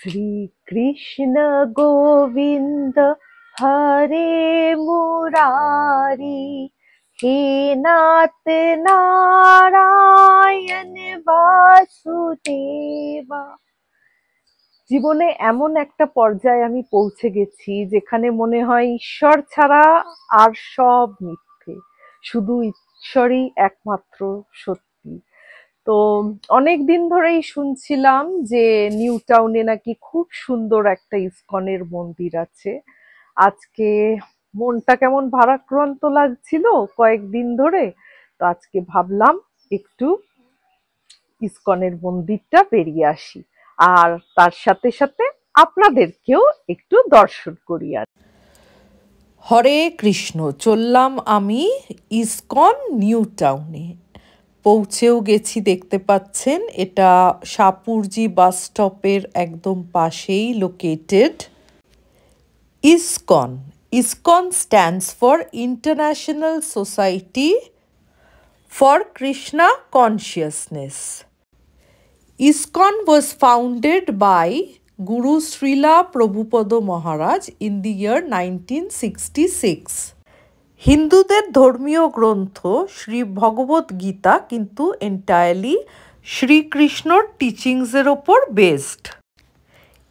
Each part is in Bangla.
श्रीकृष्ण गोविन्द हरे मुरारी हे नाथ নারায়ণ বাসুদেবা। জীবনে এমন একটা পর্যায়ে আমি পৌঁছে গেছি যেখানে মনে হয় ঈশ্বর ছাড়া আর সব মিথ্যে, শুধু ঈশ্বরই একমাত্র সত্যি। তো অনেক দিন ধরেই শুনছিলাম যে নিউ টাউনে নাকি খুব সুন্দর একটা ইসকনের মন্দির আছে। আজকে মনটা কেমন ভারাক্রান্ত লাগছিল কয়েকদিন ধরে, তো আজকে ভাবলাম একটু ইসকনের মন্দিরটা বেরিয়ে আসি, আর তার সাথে সাথে আপনাদেরকেও একটু দর্শন করিয়ে। হরে কৃষ্ণ। চললাম আমি ইসকন নিউ টাউনে, পৌঁছেও গেছি। দেখতে পাচ্ছেন এটা সাপুরজি বাস স্টপের একদম পাশেই located. ISKCON ISKCON stands for international society for Krishna consciousness. ISKCON was founded by Guru Srila Prabhupada Maharaj in the year 1966. হিন্দুদের ধর্মীয় গ্রন্থ শ্রী ভগবত গীতা কিন্তু এন্টায়ারলি শ্রীকৃষ্ণর টিচিংসের ওপর based.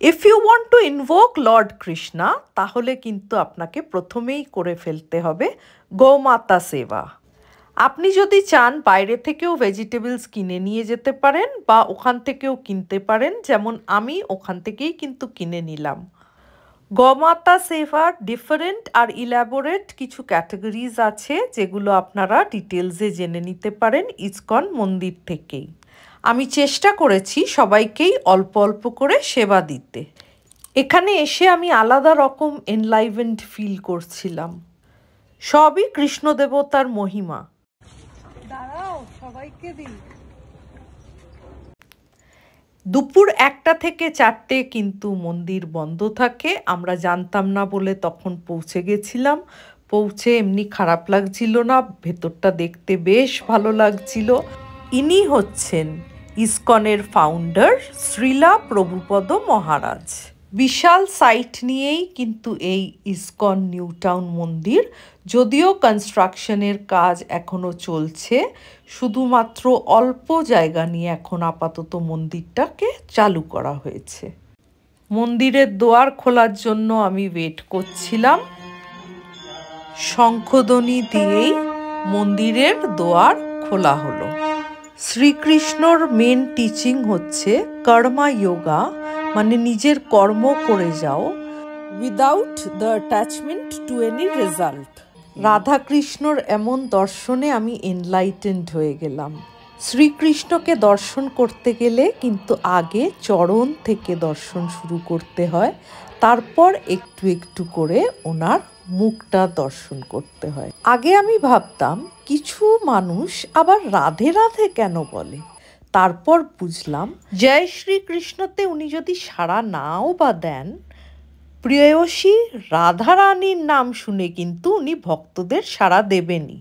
If you want to invoke lord Krishna, তাহলে কিন্তু আপনাকে প্রথমেই করে ফেলতে হবে গোমাতা সেবা। আপনি যদি চান বাইরে থেকেও ভেজিটেবলস কিনে নিয়ে যেতে পারেন বা ওখান থেকেও কিনতে পারেন, যেমন আমি ওখান থেকেই কিন্তু কিনে নিলাম। গোমাতা সেবার ডিফারেন্ট আর ইলাবোরেট কিছু ক্যাটাগরিজ আছে যেগুলো আপনারা ডিটেলসে জেনে নিতে পারেন ইসকন মন্দির থেকেই। আমি চেষ্টা করেছি সবাইকেই অল্প অল্প করে সেবা দিতে। এখানে এসে আমি আলাদা রকম এনলাইভেন্ড ফিল করছিলাম। সবই কৃষ্ণ দেবতার মহিমা। দুপুর 1টা থেকে 4টে কিন্তু মন্দির বন্ধ থাকে। আমরা জানতাম না বলে তখন পৌঁছে গেছিলাম। পৌঁছে এমনি খারাপ লাগছিল না, ভেতরটা দেখতে বেশ ভালো লাগছিল। ইনি হচ্ছেন ইসকনের ফাউন্ডার শ্রীলা প্রভুপদ মহারাজ। বিশাল সাইট নিয়েই কিন্তু এই ইসকন নিউ টাউন মন্দির, যদিও কনস্ট্রাকশনের কাজ এখনো চলছে। শুধুমাত্র অল্প জায়গা নিয়ে এখন আপাতত মন্দিরটাকে চালু করা হয়েছে। মন্দিরের দোয়ার খোলার জন্য আমি ওয়েট করছিলাম। শঙ্খধ্বনি দিয়েই মন্দিরের দোয়ার খোলা হলো। শ্রীকৃষ্ণর মেন টিচিং হচ্ছে কর্মা যোগা, মানে নিজের কর্ম করে যাও without the attachment to any result. রাধাকৃষ্ণর এমন দর্শনে আমি এনলাইটেন্ড হয়ে গেলাম। শ্রীকৃষ্ণকে দর্শন করতে গেলে কিন্তু আগে চরণ থেকে দর্শন শুরু করতে হয়, তারপর একটু একটু করে ওনার মুখটা দর্শন করতে হয়। আগে আমি ভাবতাম কিছু মানুষ আবার রাধে রাধে কেন বলে, তারপর বুঝলাম জয় শ্রীকৃষ্ণতে উনি যদি সাড়া নাও বা দেন, প্রেয়সী রাধারানীর নাম শুনে কিন্তু উনি ভক্তদের সাড়া দেবেনই।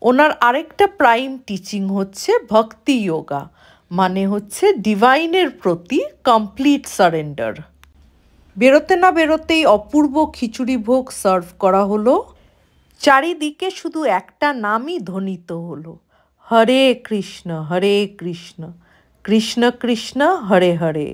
ওনার আরেকটা প্রাইম টিচিং হচ্ছে ভক্তি যোগা, মানে হচ্ছে ডিভাইনের প্রতি কমপ্লিট সারেন্ডার। বেরোতে না বেরোতেই অপূর্ব খিচুড়ি ভোগ সার্ভ করা হলো। চারিদিকে শুধু একটা নামই ধ্বনিত হলো, হরে কৃষ্ণ কৃষ্ণ কৃষ্ণ হরে হরে।